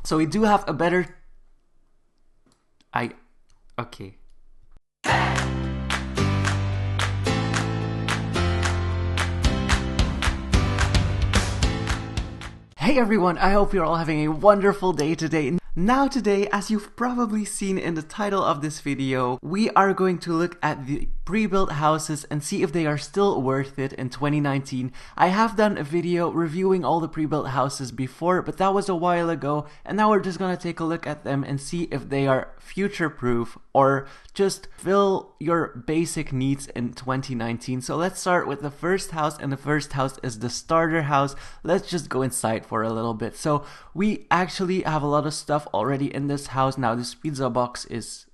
So we do have a better... Okay. Hey everyone, I hope you're all having a wonderful day today. Now today, as you've probably seen in the title of this video, we are going to look at the pre-built houses and see if they are still worth it in 2019. I have done a video reviewing all the pre-built houses before, but that was a while ago, and now we're just gonna take a look at them and see if they are future-proof or just fill your basic needs in 2019. So let's start with the first house, and the first house is the starter house. Let's just go inside for a little bit. So we actually have a lot of stuff already in this house. Now this pizza box is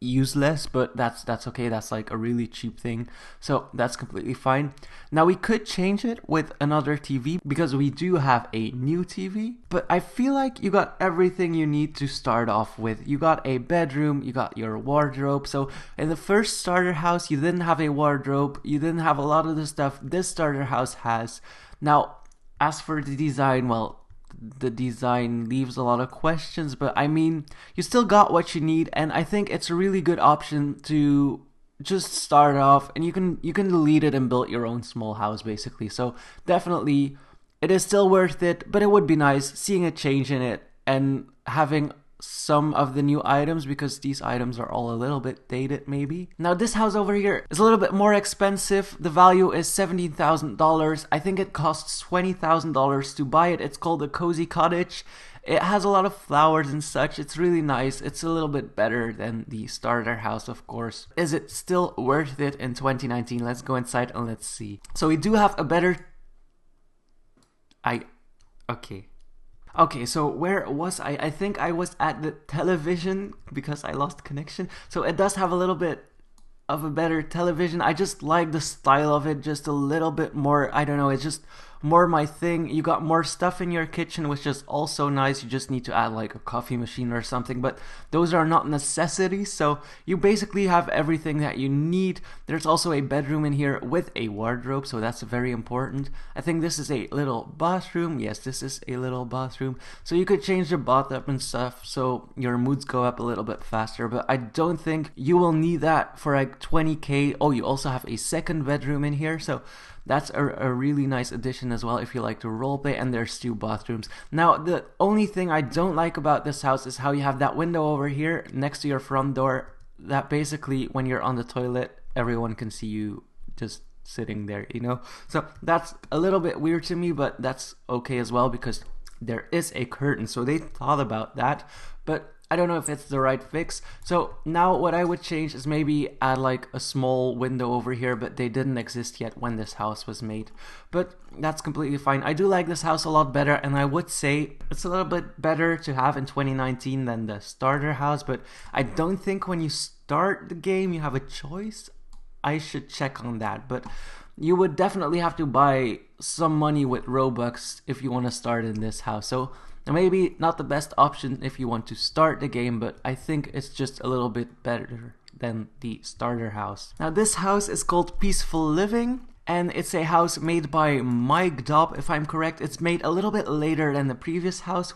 useless, but that's okay. That's like a really cheap thing, so that's completely fine. Now we could change it with another TV because we do have a new TV, but I feel like you got everything you need to start off with. You got a bedroom, you got your wardrobe. So in the first starter house you didn't have a wardrobe, you didn't have a lot of the stuff this starter house has. Now as for the design, well, the design leaves a lot of questions, but I mean, you still got what you need, and I think it's a really good option to just start off, and you can delete it and build your own small house basically. So definitely it is still worth it, but it would be nice seeing a change in it and having some of the new items, because these items are all a little bit dated maybe. Now this house over here is a little bit more expensive. The value is $17,000. I think it costs $20,000 to buy it. It's called the Cozy Cottage. It has a lot of flowers and such. It's really nice. It's a little bit better than the starter house, of course. Is it still worth it in 2019? Let's go inside and let's see. So we do have a better... Okay, so where was I? I think I was at the television because I lost connection. So it does have a little bit of a better television. I just like the style of it just a little bit more. I don't know, it's just more my thing. You got more stuff in your kitchen, which is also nice. You just need to add like a coffee machine or something, but those are not necessities. So you basically have everything that you need. There's also a bedroom in here with a wardrobe, so that's very important. I think this is a little bathroom. Yes, this is a little bathroom. So you could change the bathtub and stuff so your moods go up a little bit faster, but I don't think you will need that for like 20k. Oh, you also have a second bedroom in here, so that's a really nice addition as well if you like to roleplay, and there's 2 bathrooms. Now, the only thing I don't like about this house is how you have that window over here next to your front door, that basically when you're on the toilet, everyone can see you just sitting there, you know? So that's a little bit weird to me, but that's okay as well because there is a curtain, so they thought about that, but I don't know if it's the right fix. So now what I would change is maybe add like a small window over here, but they didn't exist yet when this house was made. But that's completely fine. I do like this house a lot better, and I would say it's a little bit better to have in 2019 than the starter house, but I don't think when you start the game you have a choice. I should check on that, but you would definitely have to buy some money with Robux if you want to start in this house. So maybe not the best option if you want to start the game, but I think it's just a little bit better than the starter house. Now this house is called Peaceful Living, and it's a house made by Mike Dobb, if I'm correct. It's made a little bit later than the previous houses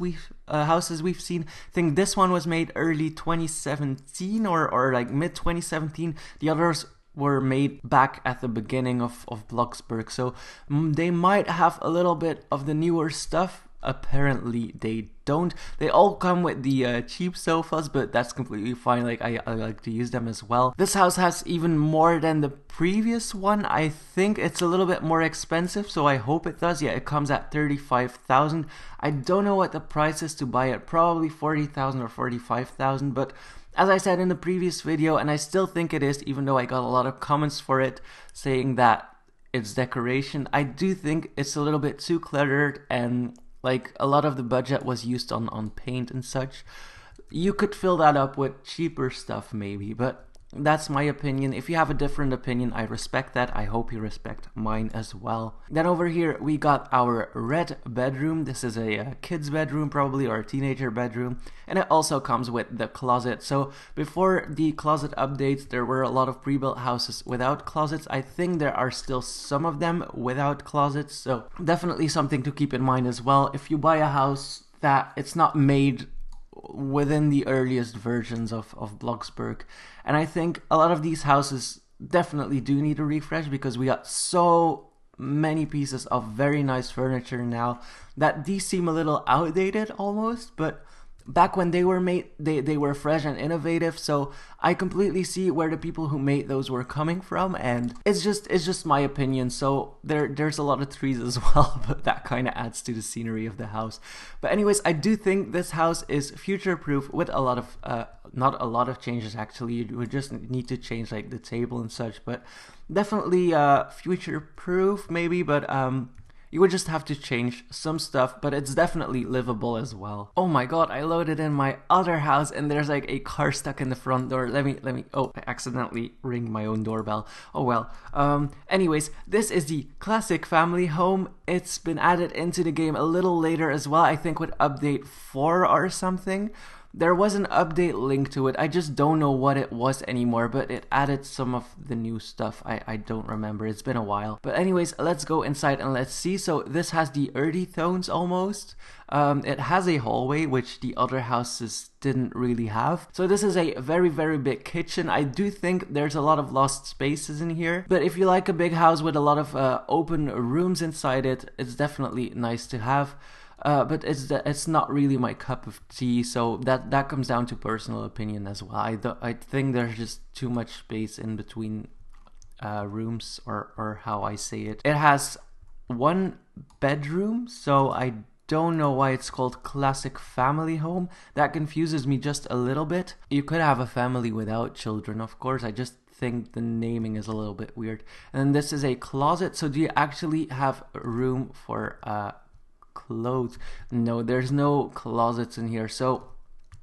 we've seen. I think this one was made early 2017 or like mid 2017. The others were made back at the beginning of Bloxburg, so they might have a little bit of the newer stuff. Apparently they don't. They all come with the cheap sofas, but that's completely fine. Like I like to use them as well. This house has even more than the previous one. I think it's a little bit more expensive, so I hope it does. Yeah, it comes at 35,000. I don't know what the price is to buy it. Probably 40,000 or 45,000, but as I said in the previous video, and I still think it is, even though I got a lot of comments for it saying that it's decoration, I do think it's a little bit too cluttered, and like a lot of the budget was used on paint and such. You could fill that up with cheaper stuff maybe, but that's my opinion. If you have a different opinion, I respect that. I hope you respect mine as well. Then over here we got our red bedroom. This is a kid's bedroom probably, or a teenager bedroom, and it also comes with the closet. So before the closet updates, there were a lot of pre-built houses without closets. I think there are still some of them without closets, so definitely something to keep in mind as well. If you buy a house that it's not made within the earliest versions of Bloxburg. And I think a lot of these houses definitely do need a refresh because we got so many pieces of very nice furniture now that these seem a little outdated almost, but back when they were made, they were fresh and innovative, so I completely see where the people who made those were coming from, and it's just my opinion. So there's a lot of trees as well, but that kind of adds to the scenery of the house. But anyways, I do think this house is future proof with a lot of not a lot of changes actually. You would just need to change like the table and such, but definitely future proof maybe, but you would just have to change some stuff, but it's definitely livable as well. Oh my god, I loaded in my other house and there's like a car stuck in the front door. Let me, oh, I accidentally ringed my own doorbell. Oh well. Anyways, this is the classic family home. It's been added into the game a little later as well, I think with update 4 or something. There was an update link to it. I just don't know what it was anymore, but it added some of the new stuff. I don't remember. It's been a while. But anyways, let's go inside and let's see. So this has the earthy tones almost. It has a hallway, which the other houses didn't really have. So this is a very, very big kitchen. I do think there's a lot of lost spaces in here. But if you like a big house with a lot of open rooms inside it, it's definitely nice to have. But it's not really my cup of tea, so that comes down to personal opinion as well. I think there's just too much space in between rooms, or how I say it. It has one bedroom, so I don't know why it's called classic family home. That confuses me just a little bit. You could have a family without children, of course. I just think the naming is a little bit weird. And this is a closet, so do you actually have room for clothes? No, there's no closets in here. So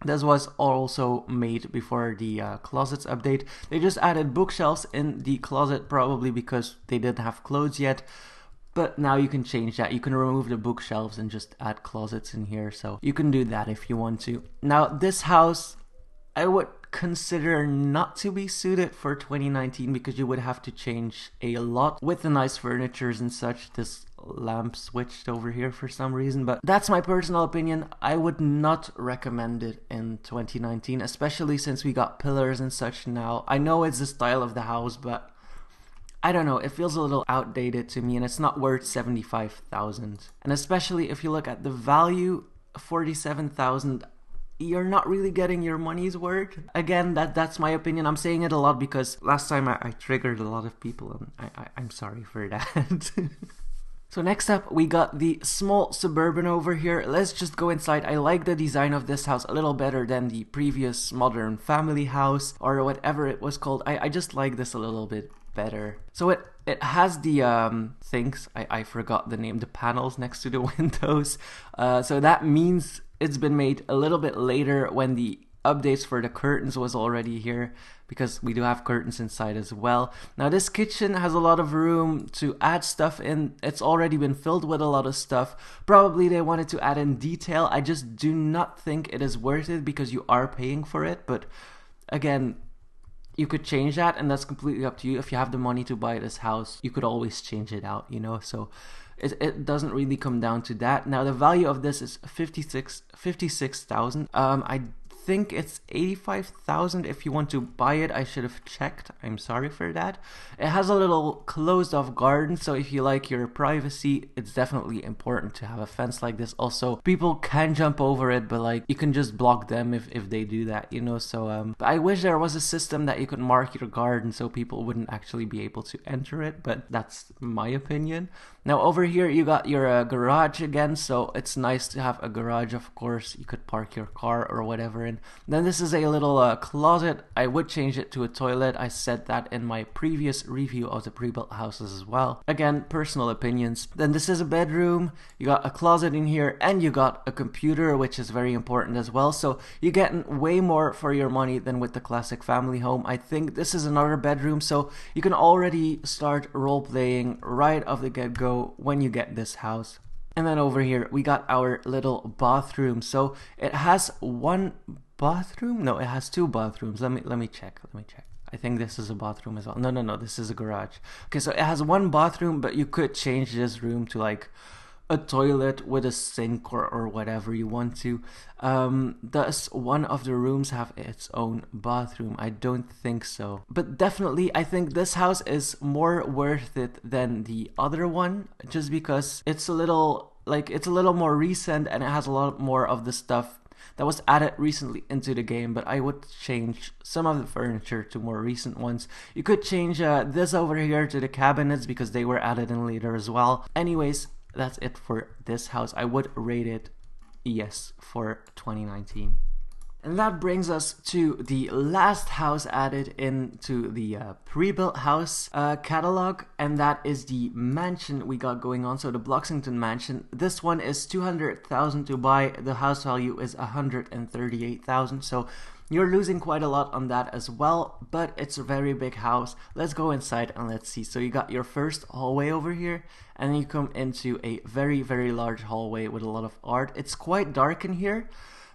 this was also made before the closets update. They just added bookshelves in the closet, probably because they didn't have clothes yet. But now you can change that. You can remove the bookshelves and just add closets in here. So you can do that if you want to. Now this house, I would consider not to be suited for 2019 because you would have to change a lot with the nice furnitures and such. This lamp switched over here for some reason, but that's my personal opinion. I would not recommend it in 2019, especially since we got pillars and such now. I know it's the style of the house, but I don't know, it feels a little outdated to me, and it's not worth 75,000. And especially if you look at the value, 47,000, you're not really getting your money's worth. Again, that's my opinion. I'm saying it a lot because last time I triggered a lot of people, and I'm sorry for that. So next up, we got the small suburban over here. Let's just go inside. I like the design of this house a little better than the previous modern family house or whatever it was called. I just like this a little bit better. So it has the things, I forgot the name, the panels next to the windows. So that means it's been made a little bit later when the updates for the curtains was already here, because we do have curtains inside as well. Now this kitchen has a lot of room to add stuff in. It's already been filled with a lot of stuff. Probably they wanted to add in detail. I just do not think it is worth it because you are paying for it. But again, you could change that, and that's completely up to you. If you have the money to buy this house, you could always change it out, you know. So it doesn't really come down to that. Now the value of this is 56,000. I think it's 85,000 if you want to buy it. I should have checked. I'm sorry for that. It has a little closed off garden, so if you like your privacy, it's definitely important to have a fence like this. Also, people can jump over it, but like you can just block them if they do that, you know. So but I wish there was a system that you could mark your garden so people wouldn't actually be able to enter it, but that's my opinion. Now over here you got your garage again, so it's nice to have a garage. Of course, you could park your car or whatever in. Then this is a little closet. I would change it to a toilet. I said that in my previous review of the pre-built houses as well. Again, personal opinions. Then this is a bedroom. You got a closet in here, and you got a computer, which is very important as well. So you're getting way more for your money than with the classic family home. I think this is another bedroom, so you can already start role-playing right off the get-go when you get this house. And then over here we got our little bathroom. So it has one bathroom. No, it has two bathrooms. Let me check. I think this is a bathroom as well. No, this is a garage. Okay, so it has one bathroom, but you could change this room to like a toilet with a sink or whatever you want to. Does one of the rooms have its own bathroom? I don't think so. But definitely, I think this house is more worth it than the other one, just because it's a little more recent and it has a lot more of the stuff that was added recently into the game. But I would change some of the furniture to more recent ones. You could change this over here to the cabinets because they were added in later as well. Anyways, that's it for this house. I would rate it yes for 2019. And that brings us to the last house added into the pre-built house catalog, and that is the mansion we got going on. So the Bloxington mansion. This one is 200,000 to buy. The house value is 138,000. So you're losing quite a lot on that as well, but it's a very big house. Let's go inside and let's see. So you got your first hallway over here, and then you come into a very, very large hallway with a lot of art. It's quite dark in here.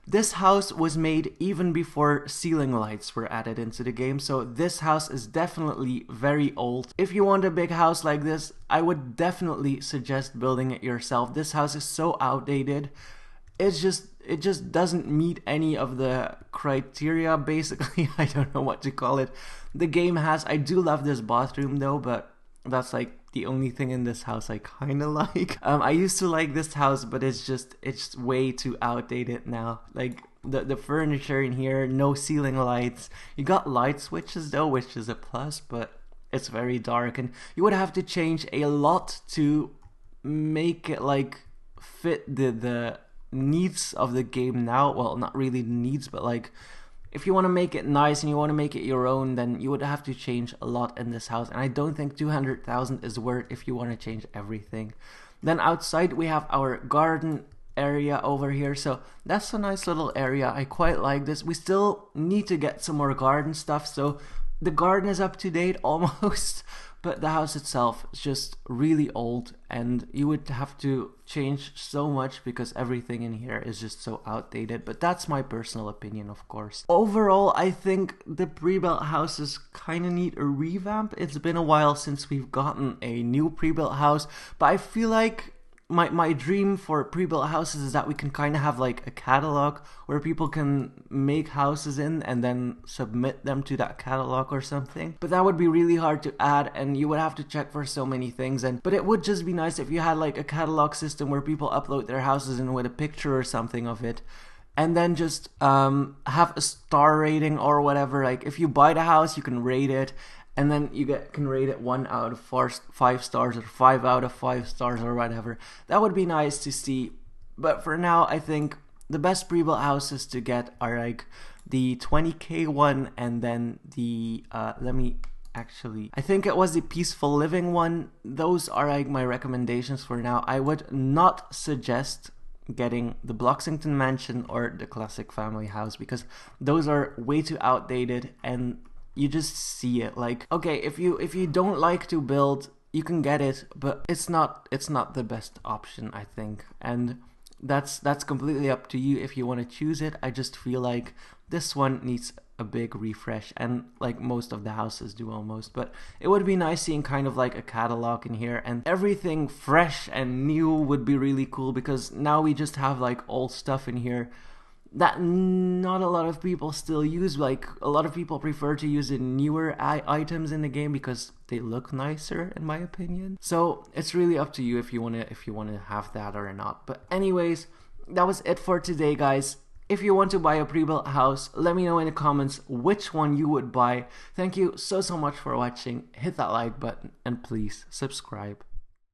This house was made even before ceiling lights were added into the game, so this house is definitely very old. If you want a big house like this, I would definitely suggest building it yourself. This house is so outdated. It just doesn't meet any of the criteria, basically. I don't know what to call it. The game has, I do love this bathroom though, but that's like the only thing in this house I kind of like. I used to like this house, but it's way too outdated now. Like the furniture in here, no ceiling lights. You got light switches though, which is a plus, but it's very dark, and you would have to change a lot to make it like fit the needs of the game now. Well, not really the needs, but like if you want to make it nice and you want to make it your own, then you would have to change a lot in this house, and I don't think 200,000 is worth if you want to change everything. Then outside we have our garden area over here, so that's a nice little area. I quite like this. We still need to get some more garden stuff, so the garden is up to date almost, but the house itself is just really old, and you would have to change so much because everything in here is just so outdated. But that's my personal opinion, of course. Overall, I think the pre-built houses kind of need a revamp. It's been a while since we've gotten a new pre-built house, but I feel like my dream for pre-built houses is that we can kind of have like a catalog where people can make houses in and then submit them to that catalog or something. But that would be really hard to add, and you would have to check for so many things. But it would just be nice if you had like a catalog system where people upload their houses in with a picture or something of it, and then just have a star rating or whatever. Like if you buy the house, you can rate it, and then you can rate it 1 out of 5 stars or 5 out of 5 stars or whatever. That would be nice to see. But for now, I think the best pre-built houses to get are like the 20k one, and then the I think it was the peaceful living one. Those are like my recommendations for now. I would not suggest getting the Bloxington mansion or the classic family house because those are way too outdated, and you just see it. Like, okay, if you don't like to build, you can get it, but it's not the best option, I think. And that's completely up to you if you want to choose it. I just feel like this one needs a big refresh, and like most of the houses do almost. But it would be nice seeing kind of like a catalog in here, and everything fresh and new would be really cool, because now we just have like old stuff in here that not a lot of people still use. Like a lot of people prefer to use the newer items in the game because they look nicer, in my opinion. So it's really up to you if you wanna have that or not. But anyways, that was it for today, guys. If you want to buy a pre-built house, let me know in the comments which one you would buy. Thank you so much for watching. Hit that like button and please subscribe.